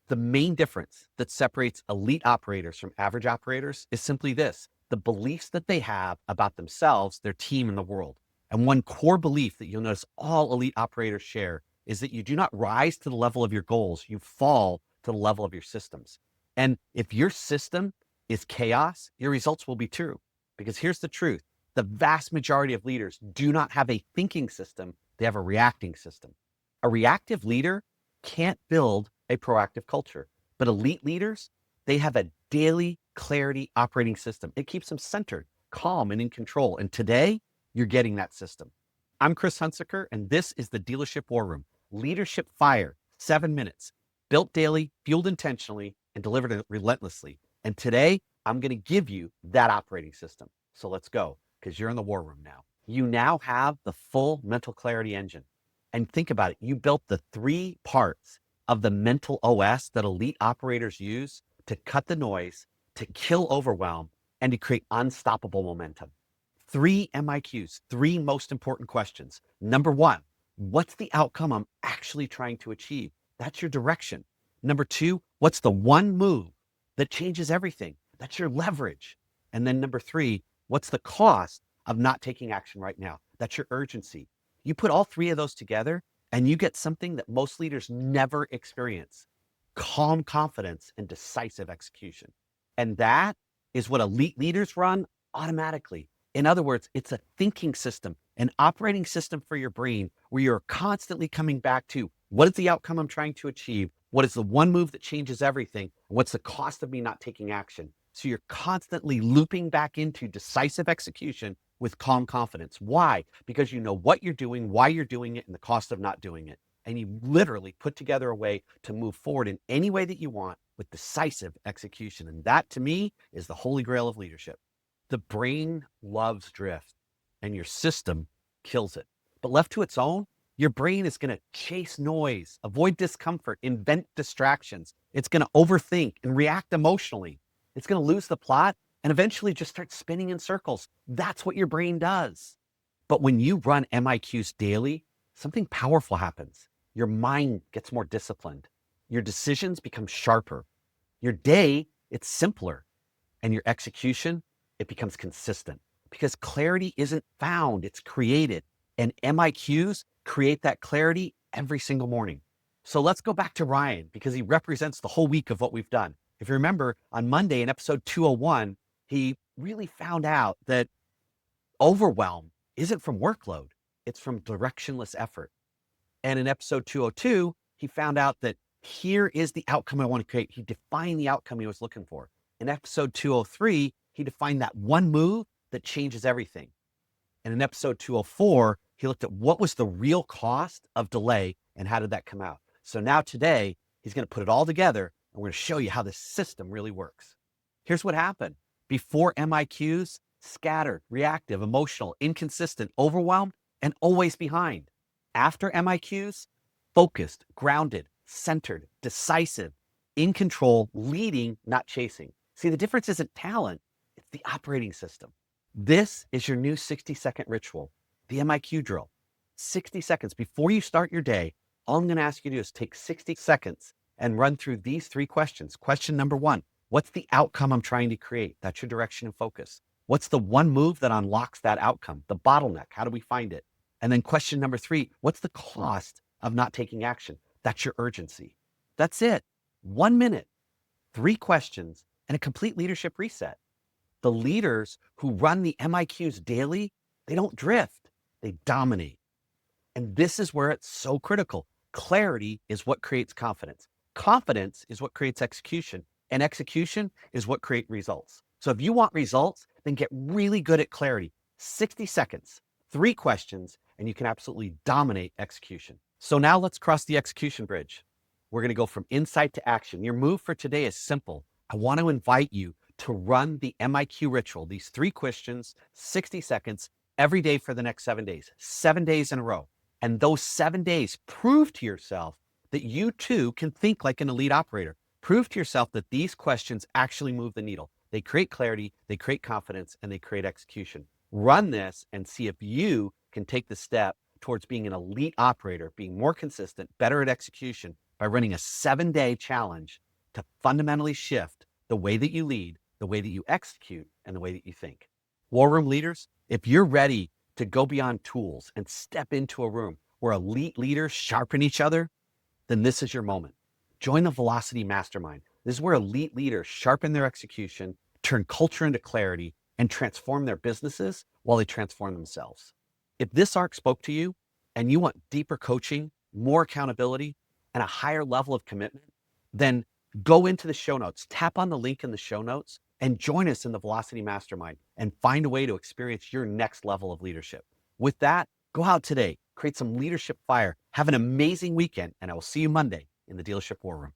The main difference that separates elite operators from average operators is simply this: the beliefs that they have about themselves, their team, and the world. And one core belief that you'll notice all elite operators share is that you do not rise to the level of your goals, you fall to the level of your systems. And if your system is chaos, your results will be too. Because here's the truth: the vast majority of leaders do not have a thinking system, they have a reacting system. A reactive leader can't build a proactive culture, but elite leaders, they have a daily clarity operating system. It keeps them centered, calm, and in control. And today, you're getting that system. I'm Chris Hunsaker, and this is the Dealership War Room. Leadership fire, 7 minutes, built daily, fueled intentionally, and delivered relentlessly. And today, I'm going to give you that operating system. So let's go, because you're in the war room now. You now have the full mental clarity engine. And think about it. You built the 3 parts of the mental OS that elite operators use to cut the noise, to kill overwhelm, and to create unstoppable momentum. 3 MIQs, 3 most important questions. Number 1, what's the outcome I'm actually trying to achieve? That's your direction. Number 2, what's the one move that changes everything? That's your leverage. And then number 3, what's the cost of not taking action right now? That's your urgency. You put all 3 of those together and you get something that most leaders never experience: calm confidence and decisive execution. And that is what elite leaders run automatically. In other words, it's a thinking system, an operating system for your brain where you're constantly coming back to: what is the outcome I'm trying to achieve? What is the one move that changes everything? What's the cost of me not taking action? So you're constantly looping back into decisive execution with calm confidence. Why? Because you know what you're doing, why you're doing it, and the cost of not doing it. And you literally put together a way to move forward in any way that you want with decisive execution. And that, to me, is the holy grail of leadership. The brain loves drift, and your system kills it. But left to its own, your brain is going to chase noise, avoid discomfort, invent distractions. It's going to overthink and react emotionally. It's going to lose the plot and eventually just start spinning in circles. That's what your brain does. But when you run MIQs daily, something powerful happens. Your mind gets more disciplined. Your decisions become sharper. Your day, it's simpler. And your execution, it becomes consistent. Because clarity isn't found, it's created. And MIQs create that clarity every single morning. So let's go back to Ryan, because he represents the whole week of what we've done. If you remember, on Monday in episode 201, he really found out that overwhelm isn't from workload, it's from directionless effort. And in episode 202, he found out that here is the outcome I want to create. He defined the outcome he was looking for. In episode 203, he defined that one move that changes everything. And in episode 204, he looked at what was the real cost of delay and how did that come out. So now today, he's going to put it all together and we're going to show you how this system really works. Here's what happened. Before MIQs, scattered, reactive, emotional, inconsistent, overwhelmed, and always behind. After MIQs, focused, grounded, centered, decisive, in control, leading, not chasing. See, the difference isn't talent, it's the operating system. This is your new 60-second ritual, the MIQ drill. 60 seconds before you start your day, all I'm going to ask you to do is take 60 seconds and run through these 3 questions. Question number 1, what's the outcome I'm trying to create? That's your direction and focus. What's the one move that unlocks that outcome? The bottleneck, how do we find it? And then question number 3, what's the cost of not taking action? That's your urgency. That's it. 1 minute, 3 questions, and a complete leadership reset. The leaders who run the MIQs daily, they don't drift, they dominate. And this is where it's so critical. Clarity is what creates confidence. Confidence is what creates execution. And execution is what creates results. So if you want results, then get really good at clarity. 60 seconds, 3 questions, and you can absolutely dominate execution. So now let's cross the execution bridge. We're going to go from insight to action. Your move for today is simple. I want to invite you to run the MIQ ritual, these 3 questions, 60 seconds, every day for the next 7 days, 7 days in a row. And those 7 days, prove to yourself that you too can think like an elite operator. Prove to yourself that these questions actually move the needle. They create clarity, they create confidence, and they create execution. Run this and see if you can take the step towards being an elite operator, being more consistent, better at execution, by running a 7-day challenge to fundamentally shift the way that you lead, the way that you execute, and the way that you think. War Room leaders, if you're ready to go beyond tools and step into a room where elite leaders sharpen each other, then this is your moment. Join the Velocity Mastermind. This is where elite leaders sharpen their execution, turn culture into clarity, and transform their businesses while they transform themselves. If this arc spoke to you and you want deeper coaching, more accountability, and a higher level of commitment, then go into the show notes, tap on the link in the show notes, and join us in the Velocity Mastermind and find a way to experience your next level of leadership. With that, go out today, create some leadership fire, have an amazing weekend, and I will see you Monday in the Dealership War Room.